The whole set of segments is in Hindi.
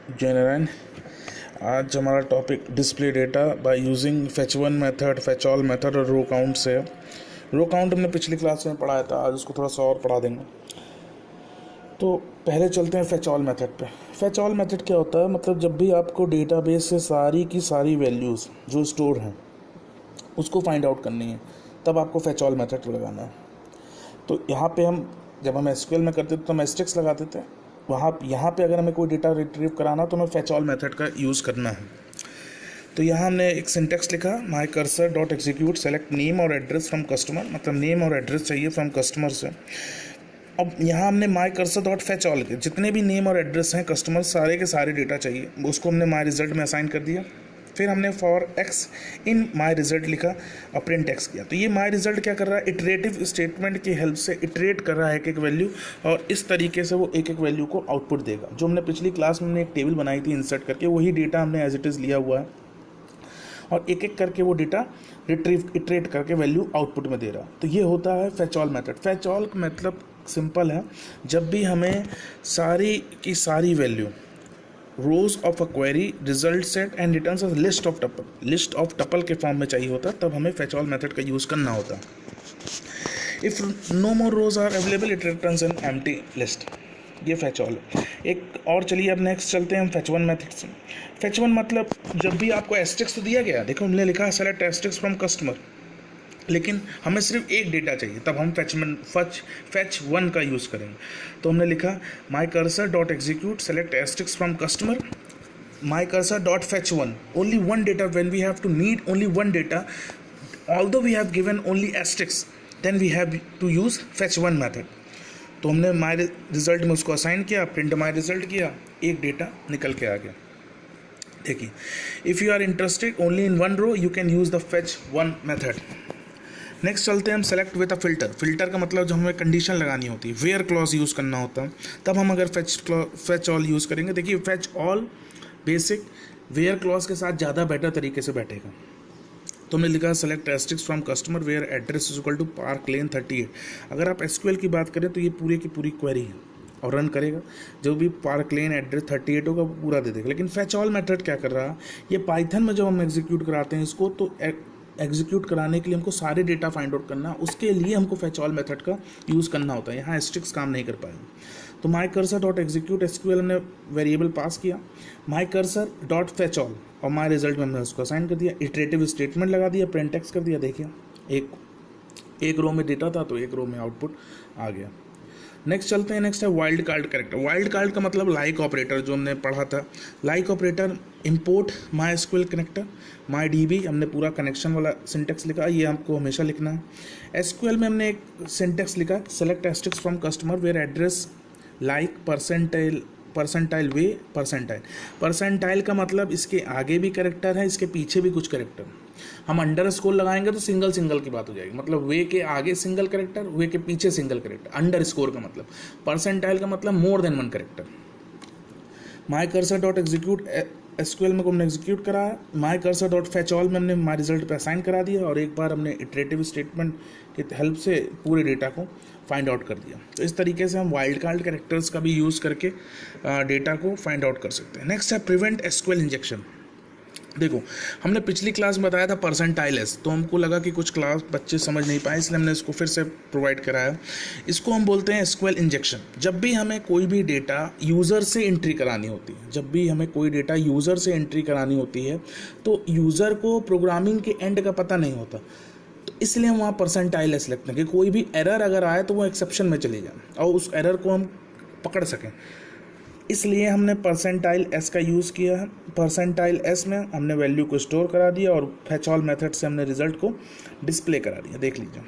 जय नारायण। आज हमारा topic display data by using fetch one method, fetch all method और रो काउंट से है। रो काउंट हमने पिछली क्लास में पढ़ाया था, आज उसको थोड़ा सा और पढ़ा देंगे। तो पहले चलते हैं फेच ऑल मेथड पे। फेच ऑल मेथड क्या होता है? मतलब जब भी आपको डेटाबेस से सारी की सारी वैल्यूज़ जो स्टोर हैं उसको फाइंड आउट करनी है, तब आपको फेच ऑल मेथड लगाना है। तो यहाँ पे जब हम एसक्यूएल में करते थे तो हम एस्टेरिस्क लगाते थे। यहाँ पे अगर हमें कोई डेटा रिट्रीव कराना तो हमें फेच ऑल मेथड का यूज़ करना है। तो यहाँ हमने एक सिंटेक्स लिखा, my cursor dot execute select name और एड्रेस फ्रॉम कस्टमर, मतलब नेम और एड्रेस चाहिए फ्रॉम कस्टमर से। अब यहाँ हमने माई कर्सर डॉट फेच ऑल के जितने भी नेम और एड्रेस हैं कस्टमर, सारे के सारे डेटा चाहिए, उसको हमने माई रिजल्ट में असाइन कर दिया। फिर हमने for x in my result लिखा और प्रिंट एक्स किया। तो ये माई रिजल्ट क्या कर रहा है? इटरेटिव स्टेटमेंट की हेल्प से इटरेट कर रहा है एक एक वैल्यू, और इस तरीके से वो एक एक वैल्यू को आउटपुट देगा। जो हमने पिछली क्लास में हमने एक टेबल बनाई थी इंसर्ट करके, वही डेटा हमने एज इट इज़ लिया हुआ है और एक एक करके वो डेटा रिट्रीव इटरेट करके वैल्यू आउटपुट में दे रहा है। तो ये होता है fetch all method. Fetch all मतलब सिंपल है, जब भी हमें सारी की सारी value rows of a query, result set and returns a list of tuple के फॉर्म में चाहिए होता, तब हमें फेच ऑल मेथड का यूज़ करना होता। If no more rows are available it returns an empty list. ये फेच ऑल है। एक और चलिए अब नेक्स्ट चलते हैं हम फेच वन मेथड से। फेच वन मतलब जब भी आपको एस्टेरिस्क तो दिया गया, देखो हमने लिखा सेलेक्ट एस्टेरिस्क फ्रॉम कस्टमर, लेकिन हमें सिर्फ एक डेटा चाहिए, तब हम फेच वन का यूज़ करेंगे। तो हमने लिखा my cursor dot execute select asterisk from customer, my cursor dot fetch one, only one data when we have to need only one data, although we have given only asterisk, then we have to use fetch one method. तो हमने माई रिजल्ट में उसको असाइन किया, प्रिंट माई रिजल्ट किया, एक डेटा निकल के आ गया। देखिए, if you are interested only in one row you can use the fetch one method. Next चलते हैं हम select with a filter. Filter का मतलब जो हमें कंडीशन लगानी होती है, वेयर क्लॉज यूज़ करना होता है, तब हम अगर फेच ऑल यूज़ करेंगे। देखिए fetch all basic where clause के साथ ज़्यादा बेटर तरीके से बैठेगा। तो हमने लिखा select asterisk from customer where address is equal to Park Lane 38। अगर आप एसक्यूएल की बात करें तो ये पूरी की पूरी क्वेरी है और रन करेगा, जो भी पार्क लेन एड्रेस 38 होगा पूरा दे देगा। लेकिन फेच ऑल मेथड क्या कर रहा है, ये पाइथन में जब हम एग्जीक्यूट कराते हैं इसको, तो एग्जीक्यूट कराने के लिए हमको सारे डेटा फाइंड आउट करना, उसके लिए हमको फेच ऑल मेथड का यूज़ करना होता है। यहाँ एस्टेरिस्क काम नहीं कर पाएगा। तो माई कर्सर डॉट एग्जीक्यूट एसक्यूएल हमने वेरिएबल पास किया, माई कर्सर डॉट फेच ऑल, और माई रिजल्ट में हमने उसको असाइन कर दिया, इटरेटिव स्टेटमेंट लगा दिया, प्रिंट एक्स कर दिया। देखिए एक रो में डेटा था तो एक रो में आउटपुट आ गया। नेक्स्ट चलते हैं, नेक्स्ट है wild card character. Wild card का मतलब लाइक ऑपरेटर, जो हमने पढ़ा था। Like operator import my SQL connector, my DB, हमने पूरा कनेक्शन वाला सिंटेक्स लिखा, ये हमको हमेशा लिखना है। एसक्यूएल में हमने एक सिंटेक्स लिखा, select asterisk from customer where address like percentile way percentile. Percentile का मतलब इसके आगे भी कैरेक्टर है, इसके पीछे भी कुछ कैरेक्टर। हम अंडर स्कोर लगाएंगे तो सिंगल सिंगल की बात हो जाएगी, मतलब वे के आगे सिंगल कैरेक्टर, वे के पीछे सिंगल कैरेक्टर। अंडर स्कोर का मतलब, परसेंटाइल का मतलब मोर देन वन कैरेक्टर। माई कर्सर डॉट एग्जीक्यूट एसक्यूएल में को हमने एग्जीक्यूट कराया, माई कर्सर डॉट फेच ऑल में हमने माई रिजल्ट पे असाइन करा दिया, और एक बार हमने इटरेटिव स्टेटमेंट की हेल्प से पूरे डेटा को फाइंड आउट कर दिया। तो इस तरीके से हम वाइल्ड कार्ड कैरेक्टर्स का भी यूज़ करके डेटा को फाइंड आउट कर सकते हैं। नेक्स्ट है प्रिवेंट एसक्यूएल इंजेक्शन। देखो हमने पिछली क्लास में बताया था परसेंटाइल एस, तो हमको लगा कि कुछ क्लास बच्चे समझ नहीं पाए, इसलिए हमने इसको फिर से प्रोवाइड कराया। इसको हम बोलते हैं एसक्यूएल इंजेक्शन। जब भी हमें कोई भी डेटा यूज़र से एंट्री करानी होती है, जब भी हमें कोई डेटा यूज़र से एंट्री करानी होती है, तो यूज़र को प्रोग्रामिंग के एंड का पता नहीं होता, तो इसलिए हम वहाँ परसेंटाइल एस लिखते हैं कि कोई भी एरर अगर आए तो वो एक्सेप्शन में चली जाए और उस एरर को हम पकड़ सकें। इसलिए हमने परसेंटाइल एस का यूज़ किया है। परसेंटाइल एस में हमने वैल्यू को स्टोर करा दिया और फेच ऑल मेथड से हमने रिजल्ट को डिस्प्ले करा दिया। देख लीजिए।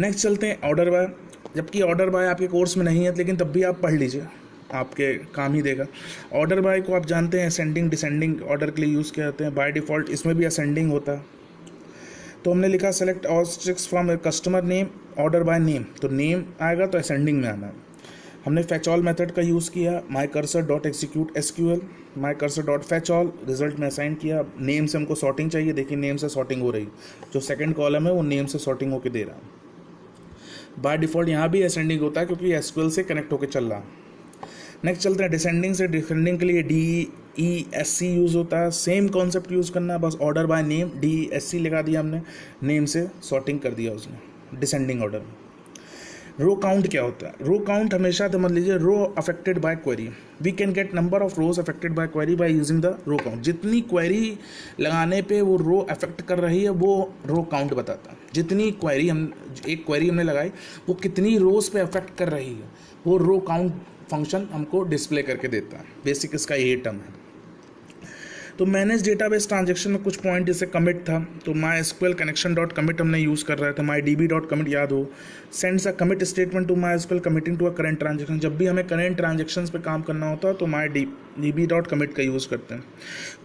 नेक्स्ट चलते हैं ऑर्डर बाय। जबकि ऑर्डर बाय आपके कोर्स में नहीं है, लेकिन तब भी आप पढ़ लीजिए, आपके काम ही देगा। ऑर्डर बाय को आप जानते हैं असेंडिंग डिसेंडिंग ऑर्डर के लिए यूज़ किया जाते हैं। बाय डिफ़ॉल्ट इसमें भी असेंडिंग होता है। तो हमने लिखा select asterisk from customer name order by name, तो नेम आएगा तो असेंडिंग में आना है। हमने फेच ऑल मेथड का यूज़ किया, माई कर्सर डॉट एग्जीक्यूट एसक्यूएल, माई cursor dot fetch all, result में असाइन किया। नेम से हमको सॉर्टिंग चाहिए, देखिए नेम से सॉर्टिंग हो रही, जो सेकंड कॉलम है वो नेम से सॉर्टिंग होकर दे रहा है। बाय डिफ़ॉल्ट यहाँ भी असेंडिंग होता है क्योंकि एसक्यूएल से कनेक्ट होकर चल रहा है। नेक्स्ट चलते हैं डिसेंडिंग से। डिसेंडिंग के लिए DESC यूज़ होता है, सेम कॉन्सेप्ट यूज़ करना है, बस ऑर्डर बाय नेम DESC लगा दिया हमने, नेम से सॉर्टिंग कर दिया उसने डिसेंडिंग ऑर्डर में। रो काउंट क्या होता है? रो काउंट हमेशा समझ लीजिए row affected by query, we can get number of rows affected by query by using the row count. जितनी क्वेरी लगाने पे वो रो अफेक्ट कर रही है वो रो काउंट बताता है। जितनी क्वेरी एक क्वेरी हमने लगाई वो कितनी रोज पे अफेक्ट कर रही है वो रो काउंट फंक्शन हमको डिस्प्ले करके देता है। बेसिक इसका यही टर्म है। तो मैनेज डेटाबेस ट्रांजेक्शन में कुछ पॉइंट जैसे कमिट था, तो MySQL कनेक्शन डॉट कमिट हमने यूज़ कर रहे थे। MyDB डॉट कमिट याद हो, sends a commit statement to MySQL committing to a current transaction. जब भी हमें करंट ट्रांजेक्शन्स पे काम करना होता है तो MyDB डॉट कमिट का यूज़ करते हैं।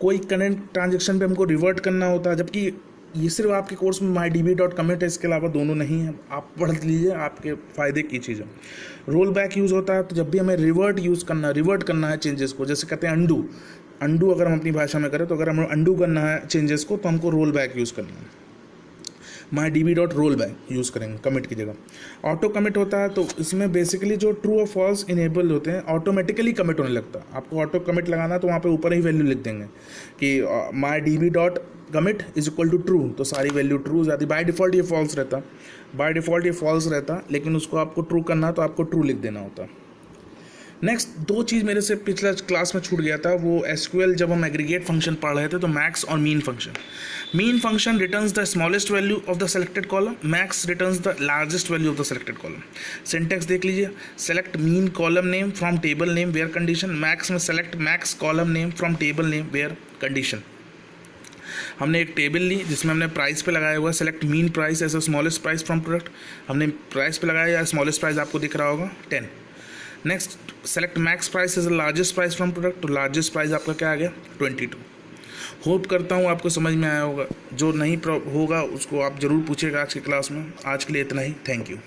कोई करंट ट्रांजेक्शन पे हमको रिवर्ट करना होता है, जबकि ये सिर्फ आपके कोर्स में MyDB डॉट कमिट है, इसके अलावा दोनों नहीं है, आप पढ़ लीजिए, आपके फ़ायदे की चीज़ है। रोल बैक यूज़ होता है, तो जब भी हमें रिवर्ट करना है चेंजेस को, जैसे कहते हैं अंडू अगर हम अपनी भाषा में करें, तो अगर हमें अंडू करना है चेंजेस को तो हमको रोल बैक यूज़ करना है। MyDB dot roll back use करेंगे कमिट की जगह। ऑटो कमिट होता है, तो इसमें बेसिकली जो ट्रू और फॉल्स इनेबल होते हैं ऑटोमेटिकली कमिट होने लगता है। आपको ऑटो कमिट लगाना है तो वहाँ पे ऊपर ही वैल्यू लिख देंगे कि MyDB dot commit is equal to true, तो सारी वैल्यू ट्रू हो जाती। बाय डिफ़ॉल्ट ये फॉल्स रहता, लेकिन उसको आपको ट्रू करना है तो आपको ट्रू लिख देना होता। नेक्स्ट दो चीज़ मेरे से पिछला क्लास में छूट गया था, वो SQL जब हम एग्रीगेट फंक्शन पढ़ रहे थे, तो मैक्स और min function returns the smallest value of the selected column, max returns the largest value of the selected column. Syntax देख लीजिए, select min column name from table name where condition, max में select max column name from table name where condition. हमने एक टेबल ली जिसमें हमने प्राइस पे लगाया हुआ select min price as a smallest price from product, हमने प्राइस पे लगाया, या स्मॉलेस्ट प्राइस आपको दिख रहा होगा 10। Next select max price as a largest price from product, तो लार्जेस्ट प्राइस आपका क्या आ गया 22। होप करता हूँ आपको समझ में आया होगा, जो नहीं होगा उसको आप ज़रूर पूछेगा आज की क्लास में। आज के लिए इतना ही, थैंक यू।